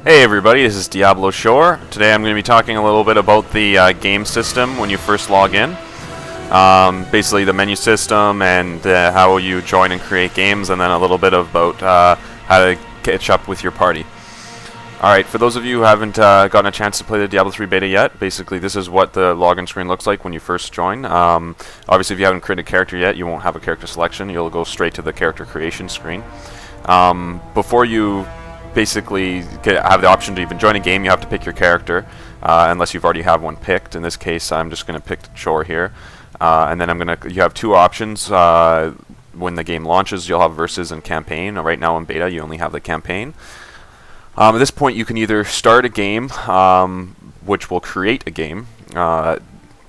Hey everybody, this is DiabloShore. Today I'm going to be talking a little bit about the game system when you first log in. Basically the menu system and how you join and create games, and then a little bit about how to catch up with your party. Alright, for those of you who haven't gotten a chance to play the Diablo 3 beta yet, basically this is what the login screen looks like when you first join. Obviously if you haven't created a character yet, you won't have a character selection. You'll go straight to the character creation screen. Before you basically have the option to even join a game, you have to pick your character, unless you've already have one picked. In this case, I'm just going to pick Shore here, and then you have two options. When the game launches, you'll have versus and campaign. Right now in beta, you only have the campaign. At this point, you can either start a game, which will create a game,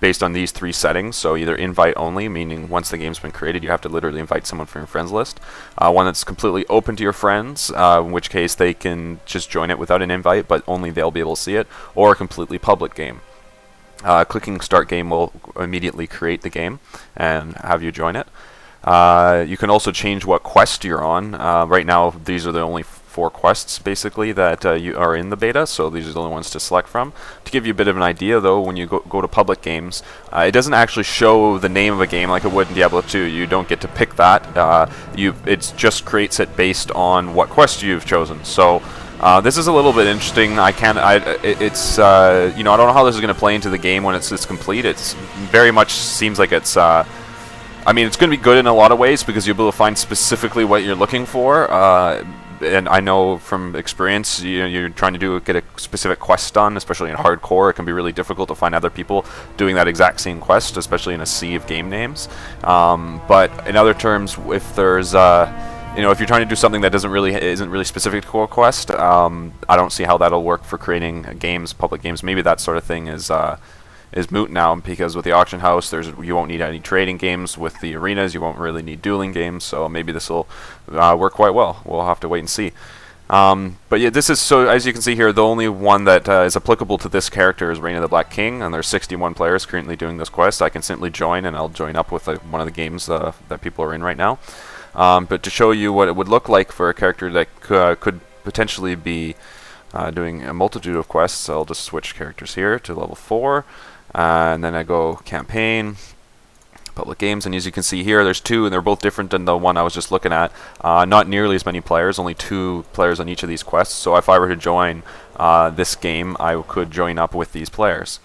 based on these three settings. So either invite only, meaning once the game's been created, you have to literally invite someone from your friends list. One that's completely open to your friends, in which case they can just join it without an invite, but only they'll be able to see it, or a completely public game. Clicking start game will immediately create the game and have you join it. You can also change what quest you're on. Right now, these are the only 4 quests basically that you are in the beta, so these are the only ones to select from. To give you a bit of an idea though, when you go to public games, it doesn't actually show the name of a game like it would in Diablo 2. You don't get to pick that. It just creates it based on what quest you've chosen. So this is a little bit interesting. I don't know how this is going to play into the game when it's complete. It's very much seems like it's I mean, it's going to be good in a lot of ways because you'll be able to find specifically what you're looking for. And I know from experience, you're trying to get a specific quest done, especially in hardcore. It can be really difficult to find other people doing that exact same quest, especially in a sea of game names. But in other terms, if there's if you're trying to do something that isn't really specific to a quest, I don't see how that'll work for creating games, public games. Maybe that sort of thing is moot now, because with the auction house, you won't need any trading games. With the arenas, you won't really need dueling games, so maybe this will work quite well. We'll have to wait and see. But yeah, this is, so as you can see here, the only one that is applicable to this character is Reign of the Black King, and there's 61 players currently doing this quest. I can simply join, and I'll join up with one of the games that people are in right now. But to show you what it would look like for a character that could potentially be doing a multitude of quests, I'll just switch characters here to level 4. And then I go campaign, public games, and as you can see here, there's 2, and they're both different than the one I was just looking at. Not nearly as many players, only 2 players on each of these quests. So if I were to join this game, I could join up with these players.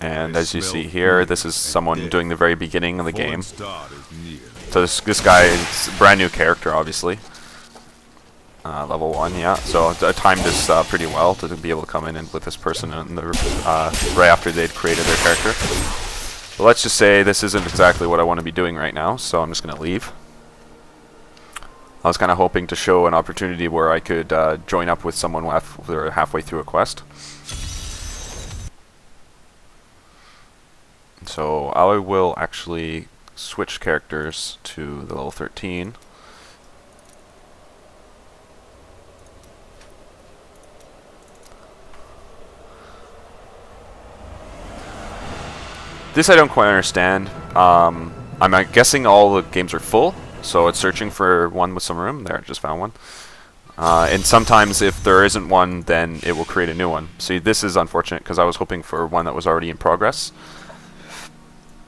And as you see here, this is someone doing the very beginning of the game. So this guy is a brand new character, obviously. Level 1, yeah. So I timed this pretty well to be able to come in and with this person right after they'd created their character. But let's just say this isn't exactly what I want to be doing right now, so I'm just going to leave. I was kind of hoping to show an opportunity where I could join up with someone halfway through a quest. So I will actually switch characters to the level 13. This I don't quite understand. I'm guessing all the games are full, so it's searching for one with some room. There, I just found one. And sometimes if there isn't one, then it will create a new one. See, this is unfortunate because I was hoping for one that was already in progress.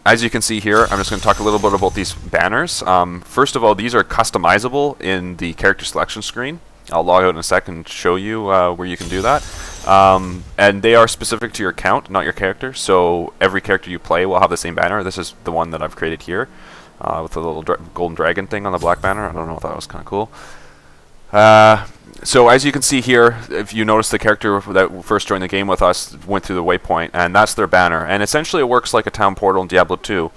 As you can see here, I'm just going to talk a little bit about these banners. First of all, these are customizable in the character selection screen. I'll log out in a second and show you where you can do that. And they are specific to your account, not your character. So every character you play will have the same banner. This is the one that I've created here with the little golden dragon thing on the black banner. I don't know if that was kind of cool. So as you can see here, if you notice the character that first joined the game with us went through the waypoint, and that's their banner. And essentially it works like a town portal in Diablo 2.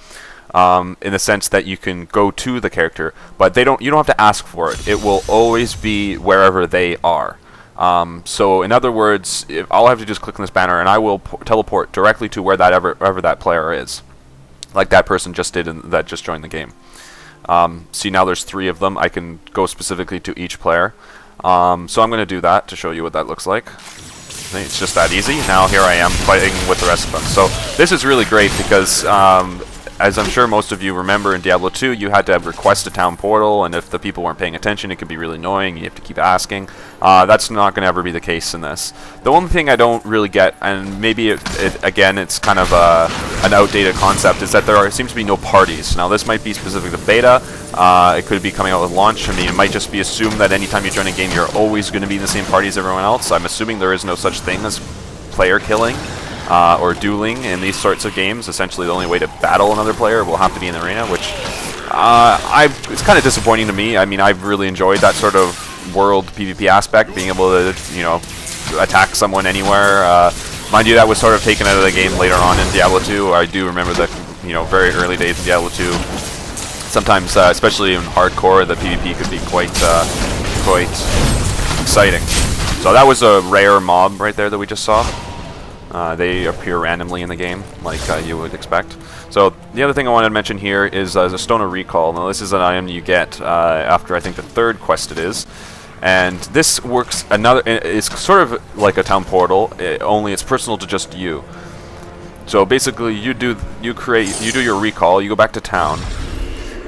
In the sense that you can go to the character, but you don't have to ask for it. It will always be wherever they are. So in other words, all I have to do is click on this banner, and I will teleport directly to wherever that player is, like that person just did that just joined the game. See, now there's 3 of them. I can go specifically to each player. So I'm going to do that to show you what that looks like. It's just that easy. Now here I am fighting with the rest of them. So this is really great because as I'm sure most of you remember, in Diablo 2, you had to request a town portal, and if the people weren't paying attention, it could be really annoying. You have to keep asking. That's not going to ever be the case in this. The only thing I don't really get, and maybe again, it's kind of an outdated concept, is that there seems to be no parties. Now, this might be specific to beta. It could be coming out with launch. I mean, it might just be assumed that anytime you join a game, you're always going to be in the same party as everyone else. I'm assuming there is no such thing as player killing. Or dueling in these sorts of games. Essentially, the only way to battle another player will have to be in the arena, which it's kind of disappointing to me. I mean, I've really enjoyed that sort of world PvP aspect, being able to, you know, attack someone anywhere. Mind you, that was sort of taken out of the game later on in Diablo 2. I do remember the, you know, very early days of Diablo 2. Sometimes, especially in hardcore, the PvP could be quite exciting. So that was a rare mob right there that we just saw. They appear randomly in the game, like you would expect. So the other thing I wanted to mention here is a Stone of Recall. Now this is an item you get after I think the third quest it is, and this works it's sort of like a town portal, only it's personal to just you. So basically, you do your recall, you go back to town,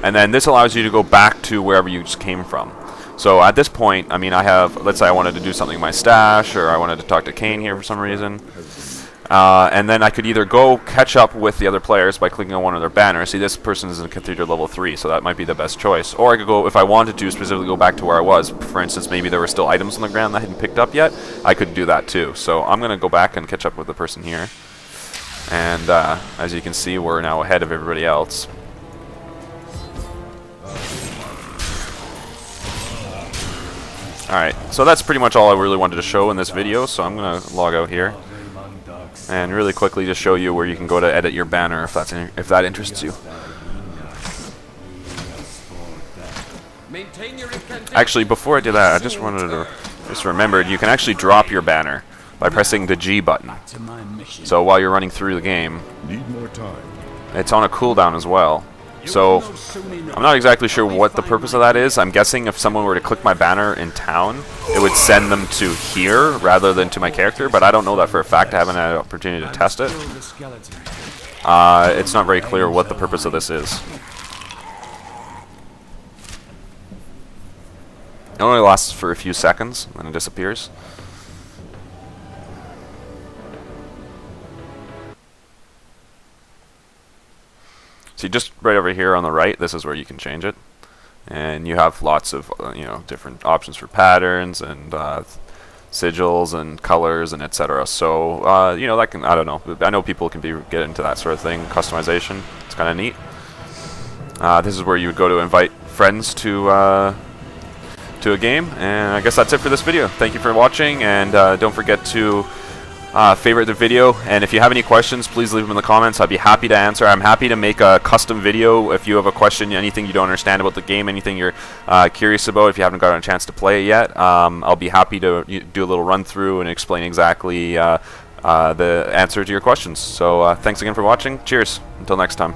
and then this allows you to go back to wherever you just came from. So at this point, I mean, let's say I wanted to do something in my stash, or I wanted to talk to Kane here for some reason. And then I could either go catch up with the other players by clicking on one of their banners. See, this person is in Cathedral level 3, so that might be the best choice. Or I could go, if I wanted to, specifically go back to where I was. For instance, maybe there were still items on the ground that I hadn't picked up yet. I could do that too. So I'm going to go back and catch up with the person here. And as you can see, we're now ahead of everybody else. Alright, so that's pretty much all I really wanted to show in this video, so I'm going to log out here. And really quickly just show you where you can go to edit your banner if that interests you. Actually, before I do that, I just wanted to remember you can actually drop your banner by pressing the G button. So while you're running through the game, it's on a cooldown as well. So I'm not exactly sure what the purpose of that is. I'm guessing if someone were to click my banner in town, it would send them to here rather than to my character, but I don't know that for a fact. I haven't had an opportunity to test it. It's not very clear what the purpose of this is. It only lasts for a few seconds, and then it disappears. See, just right over here on the right, this is where you can change it. And you have lots of, you know, different options for patterns and sigils and colors and etc. So, you know, that can, I don't know. I know people can get into that sort of thing, customization. It's kind of neat. This is where you would go to invite friends to a game. And I guess that's it for this video. Thank you for watching, and don't forget to favorite the video, and if you have any questions, please leave them in the comments. I'd be happy to answer. I'm happy to make a custom video if you have a question, anything you don't understand about the game, anything you're curious about if you haven't gotten a chance to play it yet. I'll be happy to do a little run through and explain exactly the answer to your questions. So thanks again for watching. Cheers. Until next time.